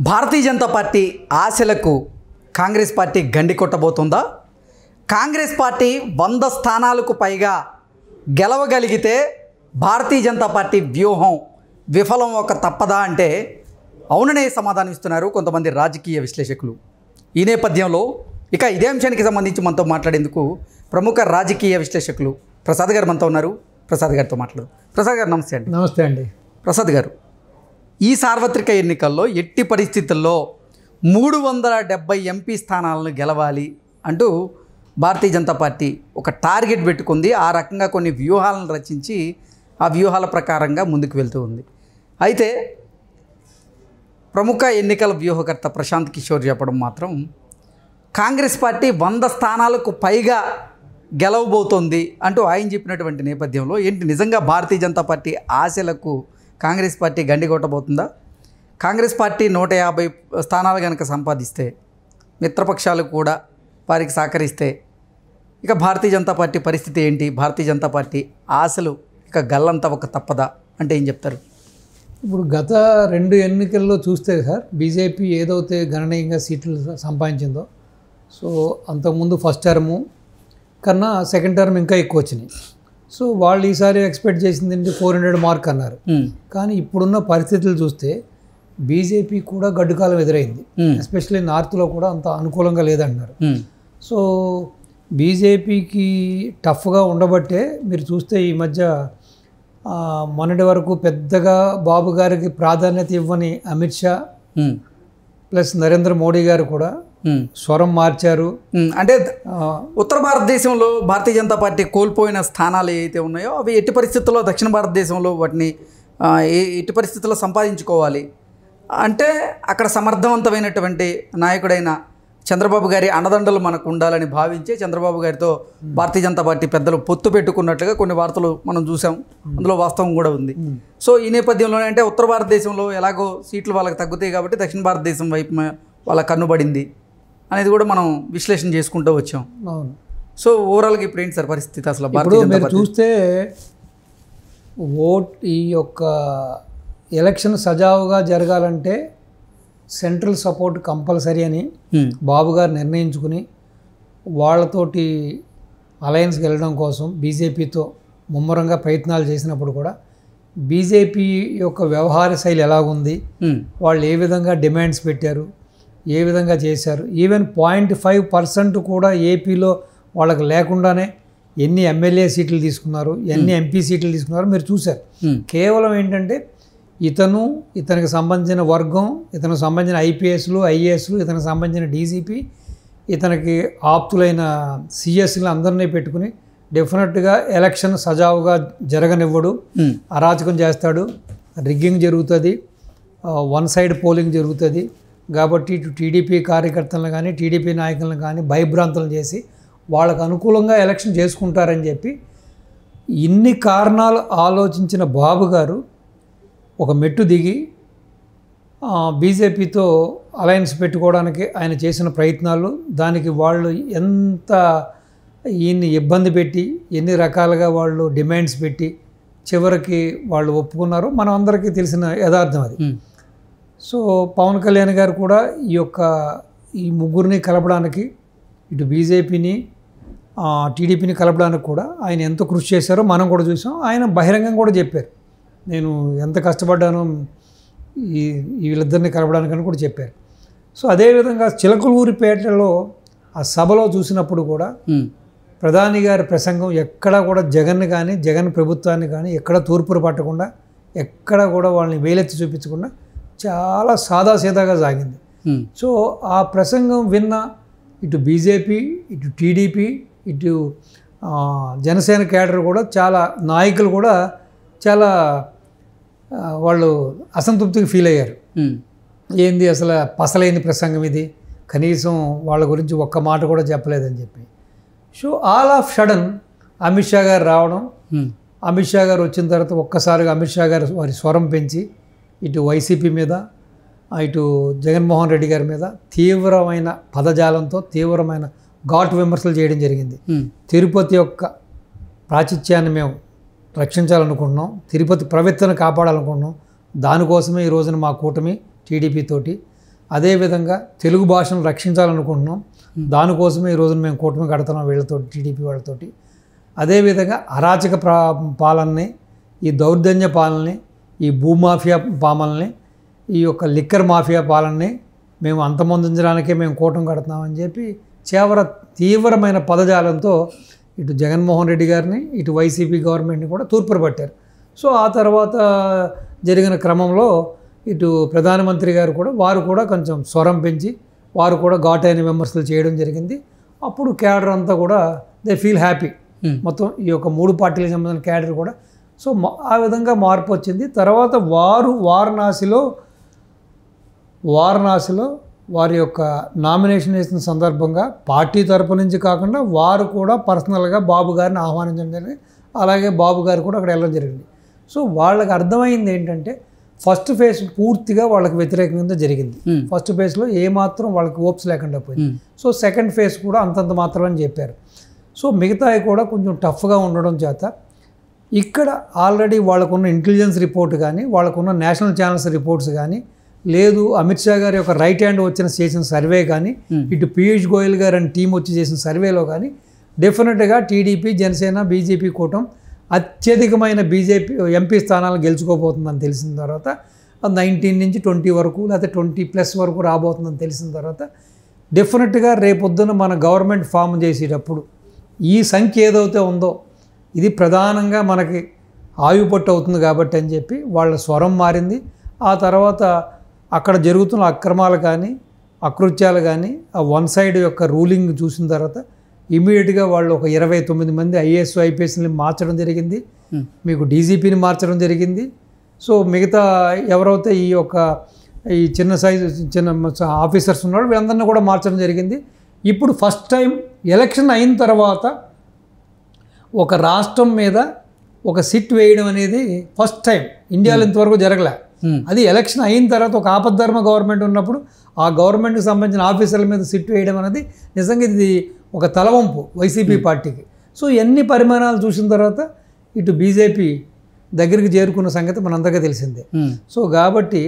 Bharatiya Janata party ఆశలకు Congress party గండి కొట్టబోతుందా? Congress party 100 స్థానాలకు పైగా గెలవగలిగితే భారతీయ జనతా పార్టీ వ్యూహం విఫలం ఒక తప్పదా అంటే అవుననే సమాధానం ఇస్తున్నారు కొంతమంది రాజకీయ విశ్లేషకులు. ఈ నేపథ్యంలో ఇక ఇదే అంశానికి సంబంధించి మనతో మాట్లాడేందుకు ప్రముఖ రాజకీయ విశ్లేషకులు ప్రసాద్ గారు మనతో ఉన్నారు. ప్రసాద్ గారితో మాట్లాడు. ప్రసాద్ గారు నమస్తే అండి. నమస్తే అండి. ప్రసాద్ గారు, ఈ సార్వత్రిక ఎన్నికల్లో ఎట్టి పరిస్థితుల్లో 370 ఎంపీ స్థానాలను గెలవాలి అంటూ భారతీయ జనతా పార్టీ ఒక టార్గెట్ పెట్టుకుంది. ఆ రకంగా కొన్ని వ్యూహాలను రచించి ఆ వ్యూహాల ప్రకారంగా ముందుకు వెళ్తూ ఉంది. అయితే ప్రముఖ ఎన్నికల వ్యూహకర్త ప్రశాంత్ కిషోర్ చెప్పడం మాత్రం కాంగ్రెస్ పార్టీ 100 స్థానాలకు పైగా గెలవబోతోంది అంటూ ఆయన చెప్పినటువంటి నేపథ్యంలో ఏంటి నిజంగా భారతీయ జనతా పార్టీ ఆశలకు కాంగ్రెస్ పార్టీ గండి కొట్టబోతుందా? కాంగ్రెస్ పార్టీ 150 స్థానాలు కనుక సంపాదిస్తే, మిత్రపక్షాలు కూడా వారికి సహకరిస్తే ఇక భారతీయ జనతా పార్టీ పరిస్థితి ఏంటి? భారతీయ జనతా పార్టీ ఆశలు ఇక గల్లంత ఒక తప్పదా అంటే ఏం చెప్తారు? ఇప్పుడు గత 2 ఎన్నికల్లో చూస్తే సార్, బీజేపీ ఏదైతే గణనీయంగా సీట్లు సంపాదించిందో, సో అంతకుముందు ఫస్ట్ టర్ము కన్నా సెకండ్ టర్మ్ ఇంకా ఎక్కువ వచ్చినాయి. సో వాళ్ళు ఈసారి ఎక్స్పెక్ట్ చేసింది 400 మార్క్ అన్నారు. కానీ ఇప్పుడున్న పరిస్థితులు చూస్తే బీజేపీ కూడా గడ్డుకాలం ఎదురైంది. ఎస్పెషల్లీ నార్త్లో కూడా అంత అనుకూలంగా లేదంటున్నారు. సో బీజేపీకి టఫ్గా ఉండబట్టే మీరు చూస్తే ఈ మధ్య మొన్నటి వరకు పెద్దగా బాబు గారికి ప్రాధాన్యత ఇవ్వని అమిత్ షా ప్లస్ నరేంద్ర మోడీ గారు కూడా స్వరం మార్చారు. అంటే ఉత్తర భారతదేశంలో భారతీయ జనతా పార్టీ కోల్పోయిన స్థానాలు ఏవైతే ఉన్నాయో అవి ఎట్టి పరిస్థితుల్లో దక్షిణ భారతదేశంలో వాటిని ఎట్టి పరిస్థితుల్లో సంపాదించుకోవాలి అంటే అక్కడ సమర్థవంతమైనటువంటి నాయకుడైన చంద్రబాబు గారి అండదండలు మనకు ఉండాలని భావించే చంద్రబాబు గారితో భారతీయ జనతా పార్టీ పెద్దలు పొత్తు పెట్టుకున్నట్లుగా కొన్ని వార్తలు మనం చూసాం. అందులో వాస్తవం కూడా ఉంది. సో ఈ నేపథ్యంలోనే అంటే ఉత్తర భారతదేశంలో ఎలాగో సీట్లు వాళ్ళకి తగ్గుతాయి కాబట్టి దక్షిణ భారతదేశం వైపు వాళ్ళ కన్నుబడింది అనేది కూడా మనం విశ్లేషణ చేసుకుంటూ వచ్చాం. అవును. సో ఓవరాల్గా ఇప్పుడు ఏంటి సార్ పరిస్థితి? అసలు ఇప్పుడు మీరు చూస్తే ఈ యొక్క ఎలక్షన్ సజావుగా జరగాలంటే సెంట్రల్ సపోర్ట్ కంపల్సరీ అని బాబు గారు నిర్ణయించుకుని వాళ్ళతోటి అలయన్స్కి వెళ్ళడం కోసం బీజేపీతో ముమ్మరంగా ప్రయత్నాలు చేసినప్పుడు కూడా బీజేపీ యొక్క వ్యవహార శైలి ఎలాగుంది, వాళ్ళు ఏ విధంగా డిమాండ్స్ పెట్టారు, ఏ విధంగా చేశారు, ఈవెన్ 0.5% కూడా ఏపీలో వాళ్ళకి లేకుండానే ఎన్ని ఎమ్మెల్యే సీట్లు తీసుకున్నారు, ఎన్ని ఎంపీ సీట్లు తీసుకున్నారు మీరు చూశారు. కేవలం ఏంటంటే ఇతనికి సంబంధించిన వర్గం, ఇతనికి సంబంధించిన ఐపీఎస్లు, ఐఏఎస్లు, ఇతనికి సంబంధించిన డీజీపీ, ఇతనికి ఆప్తులైన సిఎస్లు అందరినీ పెట్టుకుని డెఫినెట్గా ఎలక్షన్ సజావుగా జరగనివ్వడు, అరాచకం చేస్తాడు, రిగ్గింగ్ జరుగుతుంది, వన్ సైడ్ పోలింగ్ జరుగుతుంది. కాబట్టి ఇటు టీడీపీ కార్యకర్తలను కానీ టీడీపీ నాయకులను కానీ భయభ్రాంతులు చేసి వాళ్ళకు అనుకూలంగా ఎలక్షన్ చేసుకుంటారని చెప్పి ఇన్ని కారణాలు ఆలోచించిన బాబు గారు ఒక మెట్టు దిగి బీజేపీతో అలయన్స్ పెట్టుకోవడానికి ఆయన చేసిన ప్రయత్నాలు, దానికి వాళ్ళు ఎంత ఈయన్ని ఇబ్బంది పెట్టి ఎన్ని రకాలుగా వాళ్ళు డిమాండ్స్ పెట్టి చివరికి వాళ్ళు ఒప్పుకున్నారో మనం అందరికీ తెలిసిన యథార్థం అది. సో పవన్ కళ్యాణ్ గారు కూడా ఈ ముగ్గురిని కలపడానికి, ఇటు బీజేపీని టీడీపీని కలపడానికి కూడా ఆయన ఎంత కృషి చేశారో మనం కూడా చూసాం. ఆయన బహిరంగంగా కూడా చెప్పారు, నేను ఎంత కష్టపడ్డానో వీళ్ళిద్దరిని కలపడానికని కూడా చెప్పారు. సో అదేవిధంగా చిలకలూరిపేటలో ఆ సభలో చూసినప్పుడు కూడా ప్రధాని గారి ప్రసంగం ఎక్కడా కూడా జగన్ కానీ జగన్ ప్రభుత్వాన్ని కానీ ఎక్కడ తూర్పురు పట్టకుండా, ఎక్కడ కూడా వాళ్ళని వేలెత్తి చూపించకుండా చాలా సాదాసీదాగా సాగింది. సో ఆ ప్రసంగం విన్న ఇటు బీజేపీ, ఇటు టీడీపీ, ఇటు జనసేన కేడర్ కూడా చాలా నాయకులు కూడా చాలా వాళ్ళు అసంతృప్తికి ఫీల్ అయ్యారు. ఏంది అసలు పసలేని ప్రసంగం ఇది, కనీసం వాళ్ళ గురించి ఒక్క మాట కూడా చెప్పలేదని చెప్పి. So all of sudden Amit Shah గారు రావడం, అమిత్ షా గారు వచ్చిన తర్వాత ఒక్కసారిగా అమిత్ షా గారు వారి స్వరం పెంచి ఇటు వైసీపీ మీద, ఇటు జగన్మోహన్ రెడ్డి గారి మీద తీవ్రమైన పదజాలంతో తీవ్రమైన ఘాటు విమర్శలు చేయడం జరిగింది. తిరుపతి యొక్క ప్రాచుర్యాన్ని మేము రక్షించాలనుకుంటున్నాం, తిరుపతి ప్రవక్తను కాపాడాలనుకుంటున్నాం, దానికోసమే ఈ రోజున మా కూటమి టీడీపీ తోటి అదేవిధంగా తెలుగు భాషను రక్షించాలనుకుంటున్నాం. దానికోసమే ఈ రోజున మేము కూటమి కడుతున్నాం వీళ్ళతో, టీడీపీ వాళ్ళతోటి. అదేవిధంగా అరాచక పాలనని, ఈ దౌర్జన్య పాలనని, ఈ భూమాఫియా పాలనని, ఈ యొక్క లిక్కర్ మాఫియా పాలనని మేము అంతమొందించడానికే మేము కూటమి కడుతున్నామని చెప్పి తీవ్రమైన పదజాలంతో ఇటు జగన్మోహన్ రెడ్డి గారిని, ఇటు వైసీపీ గవర్నమెంట్ని కూడా తూర్పురు పట్టారు. సో ఆ తర్వాత జరిగిన క్రమంలో ఇటు ప్రధానమంత్రి గారు కూడా వారు కూడా కొంచెం స్వరం పెంచి వారు కూడా ఘాటైన విమర్శలు చేయడం జరిగింది. అప్పుడు క్యాడర్ అంతా కూడా దే ఫీల్ హ్యాపీ. మొత్తం ఈ యొక్క 3 పార్టీలకు సంబంధించిన క్యాడర్ కూడా. సో ఆ విధంగా మార్పు వచ్చింది. తర్వాత వారు వారణాసిలో వారి యొక్క నామినేషన్ వేసిన సందర్భంగా పార్టీ తరపు నుంచి కాకుండా వారు కూడా పర్సనల్గా బాబు గారిని ఆహ్వానించడం జరిగింది. అలాగే బాబు గారు కూడా అక్కడ వెళ్ళడం జరిగింది. సో వాళ్ళకి అర్థమైంది ఏంటంటే ఫస్ట్ ఫేజ్ పూర్తిగా వాళ్ళకి వ్యతిరేకంగా జరిగింది. ఫస్ట్ ఫేజ్లో ఏమాత్రం వాళ్ళకి హోప్స్ లేకుండా పోయింది. సో సెకండ్ ఫేజ్ కూడా అంతంత మాత్రమని చెప్పారు. సో మిగతాయి కూడా కొంచెం టఫ్గా ఉండడం చేత ఇక్కడ ఆల్రెడీ వాళ్ళకున్న ఇంటెలిజెన్స్ రిపోర్ట్ కానీ, వాళ్ళకున్న నేషనల్ ఛానల్స్ రిపోర్ట్స్ కానీ, లేదు అమిత్ షా గారి యొక్క రైట్ హ్యాండ్ చేసిన సర్వే కానీ, ఇటు పీయూష్ గోయల్ గారు అని టీం వచ్చి చేసిన సర్వేలో కానీ డెఫినెట్గా టీడీపీ, జనసేన, బీజేపీ కూటమి అత్యధికమైన బీజేపీ ఎంపీ స్థానాలు గెలుచుకోబోతుందని తెలిసిన తర్వాత 19 నుంచి 20 వరకు లేకపోతే 20+ వరకు రాబోతుందని తెలిసిన తర్వాత డెఫినెట్గా రేపొద్దున మన గవర్నమెంట్ ఫామ్ చేసేటప్పుడు ఈ సంఖ్య ఏదైతే ఉందో ఇది ప్రధానంగా మనకి ఆయుపట్టు అవుతుంది కాబట్టి అని చెప్పి వాళ్ళ స్వరం మారింది. ఆ తర్వాత అక్కడ జరుగుతున్న అక్రమాలు కానీ, అకృత్యాలు కానీ, ఆ వన్ సైడ్ యొక్క రూలింగ్ చూసిన తర్వాత ఇమీడియట్గా వాళ్ళు ఒక 29 మంది ఐఏఎస్ ఐపీఎస్ని మార్చడం జరిగింది. మీకు డీజీపీని మార్చడం జరిగింది. సో మిగతా ఎవరైతే ఈ చిన్న ఆఫీసర్స్ ఉన్నారో వీళ్ళందరినీ కూడా మార్చడం జరిగింది. ఇప్పుడు ఫస్ట్ టైం ఎలక్షన్ అయిన తర్వాత ఒక రాష్ట్రం మీద ఒక సిట్ వేయడం అనేది ఫస్ట్ టైం ఇండియాలో ఇంతవరకు జరగలే. అది ఎలక్షన్ అయిన తర్వాత ఒక ఆపద్ధర్మ గవర్నమెంట్ ఉన్నప్పుడు ఆ గవర్నమెంట్కి సంబంధించిన ఆఫీసర్ల మీద సిట్ వేయడం అనేది నిజంగా ఇది ఒక తలవంపు వైసీపీ పార్టీకి. సో ఎన్ని పరిమాణాలు చూసిన తర్వాత ఇటు బీజేపీ దగ్గరికి చేరుకున్న సంగతి మనందరికీ తెలిసిందే. సో కాబట్టి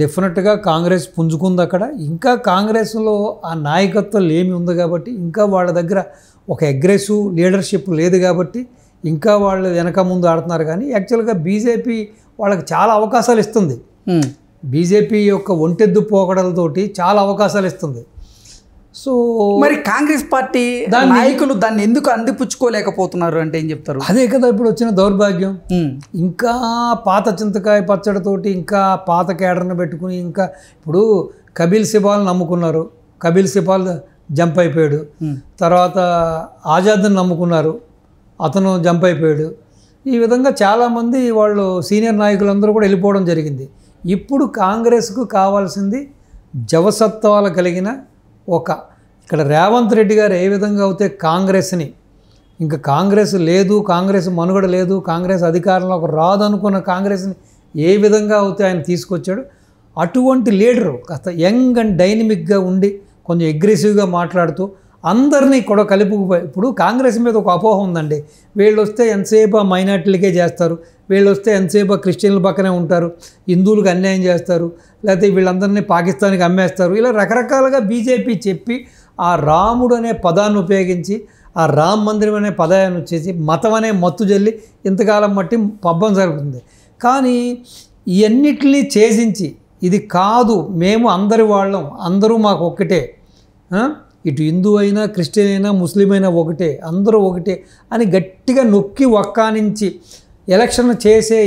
డెఫినెట్గా కాంగ్రెస్ పుంజుకుంది అక్కడ. ఇంకా కాంగ్రెస్లో ఆ నాయకత్వం లేమి ఉంది కాబట్టి, ఇంకా వాళ్ళ దగ్గర ఒక అగ్రెసివ్ లీడర్షిప్ లేదు కాబట్టి ఇంకా వాళ్ళు వెనక ముందు ఆడుతున్నారు. కానీ యాక్చువల్గా బీజేపీ వాళ్ళకి చాలా అవకాశాలు ఇస్తుంది. బీజేపీ యొక్క ఒంటెద్దు పోకడలతోటి చాలా అవకాశాలు ఇస్తుంది. సో మరి కాంగ్రెస్ పార్టీ నాయకులు దాన్ని ఎందుకు అందిపుచ్చుకోలేకపోతున్నారు అంటే ఏం చెప్తారు? అదే కదా ఇప్పుడు వచ్చిన దౌర్భాగ్యం. ఇంకా పాత చింతకాయ పచ్చడితోటి ఇంకా పాత కేడర్ని పెట్టుకుని ఇంకా ఇప్పుడు కపిల్ సిబాల్ని నమ్ముకున్నారు. కపిల్ సిబాల్ జంప్ అయిపోయాడు. తర్వాత ఆజాద్ని నమ్ముకున్నారు, అతను జంప్ అయిపోయాడు. ఈ విధంగా చాలామంది వాళ్ళు సీనియర్ నాయకులందరూ కూడా వెళ్ళిపోవడం జరిగింది. ఇప్పుడు కాంగ్రెస్కు కావాల్సింది జవసత్వాలు కలిగిన ఇక్కడ రేవంత్ రెడ్డి గారు ఏ విధంగా అయితే కాంగ్రెస్ని ఇంకా కాంగ్రెస్ లేదు, కాంగ్రెస్ మనుగడ లేదు, కాంగ్రెస్ అధికారంలోకి రాదనుకున్న కాంగ్రెస్ని ఏ విధంగా అయితే ఆయన తీసుకొచ్చాడు, అటువంటి లీడరు కాస్త యంగ్ అండ్ డైనమిక్గా ఉండి కొంచెం అగ్రెసివ్గా మాట్లాడుతూ అందరినీ కూడా కలుపుకుపోయి. ఇప్పుడు కాంగ్రెస్ మీద ఒక అపోహ ఉందండి, వీళ్ళు వస్తే ఎంతసేపు మైనార్టీలకే చేస్తారు, వీళ్ళు వస్తే ఎంతసేపు క్రిస్టియన్ల పక్కనే ఉంటారు, హిందువులకు అన్యాయం చేస్తారు, లేకపోతే వీళ్ళందరినీ పాకిస్తాన్కి అమ్మేస్తారు, ఇలా రకరకాలుగా బీజేపీ చెప్పి ఆ రాముడు అనే పదాన్ని ఉపయోగించి ఆ రామ్ మందిరం అనే పదాన్ని వచ్చేసి మతం అనే మత్తు జల్లి ఇంతకాలం మట్టి పబ్బం జరుగుతుంది. కానీ ఇవన్నిటినీ ఛేదించి ఇది కాదు, మేము అందరి వాళ్ళం, అందరూ మాకు ఒక్కటే, ఇటు హిందూ అయినా క్రిస్టియన్ అయినా ముస్లిం అయినా ఒకటే, అందరూ ఒకటే అని గట్టిగా నొక్కి ఒక్కానించి ఎలక్షన్ చేసే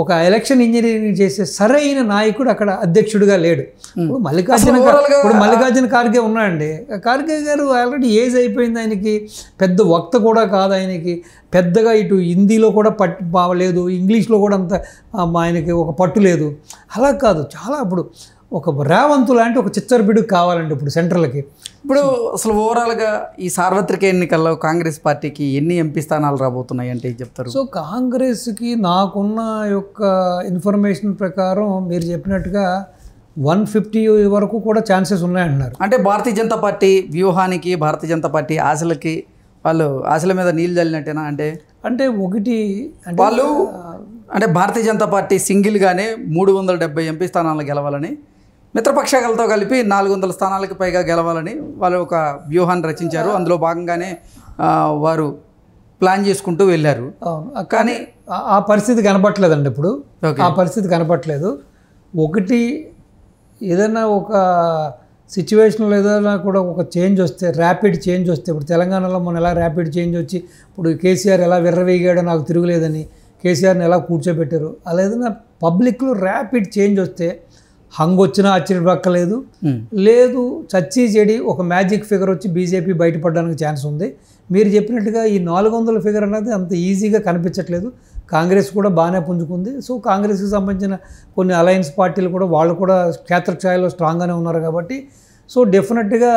ఒక ఎలక్షన్ ఇంజనీరింగ్ చేసే సరైన నాయకుడు అక్కడ అధ్యక్షుడిగా లేడు. ఇప్పుడు మల్లికార్జున ఖార్గే ఉన్నాడండి. ఖార్గే గారు ఆల్రెడీ ఏజ్ అయిపోయింది, ఆయనకి పెద్ద వక్త కూడా కాదు, ఆయనకి పెద్దగా ఇటు హిందీలో కూడా బాగలేదు, ఇంగ్లీష్లో కూడా అంత ఆయనకి ఒక పట్టు లేదు. అలా కాదు, చాలా ఇప్పుడు ఒక రేవంత్ లాంటి ఒక చిచ్చరపిడుగు కావాలండి ఇప్పుడు సెంట్రల్కి. ఇప్పుడు అసలు ఓవరాల్గా ఈ సార్వత్రిక ఎన్నికల్లో కాంగ్రెస్ పార్టీకి ఎన్ని ఎంపీ స్థానాలు రాబోతున్నాయి అంటే ఏం చెప్తారు? సో కాంగ్రెస్కి నాకున్న యొక్క ఇన్ఫర్మేషన్ ప్రకారం మీరు చెప్పినట్టుగా 150 వరకు కూడా ఛాన్సెస్ ఉన్నాయంటున్నారు. అంటే భారతీయ జనతా పార్టీ వ్యూహానికి, భారతీయ జనతా పార్టీ ఆశలకి వాళ్ళు ఆశల మీద నీళ్ళు చల్లినట్టేనా? అంటే ఒకటి వాళ్ళు అంటే భారతీయ జనతా పార్టీ సింగిల్గానే 370 ఎంపీ స్థానాలు గెలవాలని, మిత్రపక్షాలతో కలిపి 400 స్థానాలకు పైగా గెలవాలని వాళ్ళు ఒక వ్యూహాన్ని రచించారు. అందులో భాగంగానే వారు ప్లాన్ చేసుకుంటూ వెళ్ళారు. అవును, కానీ ఆ పరిస్థితి కనపట్లేదండి ఇప్పుడు. ఆ పరిస్థితి కనపట్లేదు. ఒకటి ఏదైనా ఒక సిచ్యువేషన్లో ఏదైనా కూడా ఒక చేంజ్ వస్తే, ర్యాపిడ్ చేంజ్ వస్తే, ఇప్పుడు తెలంగాణలో మనం ఎలా ర్యాపిడ్ చేంజ్ వచ్చి ఇప్పుడు కేసీఆర్ ఎలా విర్రవీగాడో నాకు తిరుగులేదని కేసీఆర్ని ఎలా కూర్చోబెట్టారు, అలా ఏదైనా పబ్లిక్లో ర్యాపిడ్ చేంజ్ వస్తే హంగ్ వచ్చినా ఆశ్చర్యపక్కలేదు. లేదు చచ్చి చెడి ఒక మ్యాజిక్ ఫిగర్ వచ్చి బీజేపీ బయటపడడానికి ఛాన్స్ ఉంది. మీరు చెప్పినట్టుగా ఈ 400 ఫిగర్ అనేది అంత ఈజీగా కనిపించట్లేదు. కాంగ్రెస్ కూడా బాగానే పుంజుకుంది. సో కాంగ్రెస్కి సంబంధించిన కొన్ని అలయన్స్ పార్టీలు కూడా వాళ్ళు కూడా క్షేత్రస్థాయిలో స్ట్రాంగ్గానే ఉన్నారు కాబట్టి సో డెఫినెట్గా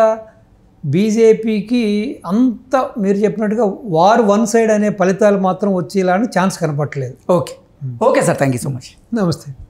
బీజేపీకి అంత మీరు చెప్పినట్టుగా వార్ వన్ సైడ్ అనే ఫలితాలు మాత్రం వచ్చేలాంటి ఛాన్స్ కనపట్లేదు. Okay sir, thank you so much. నమస్తే.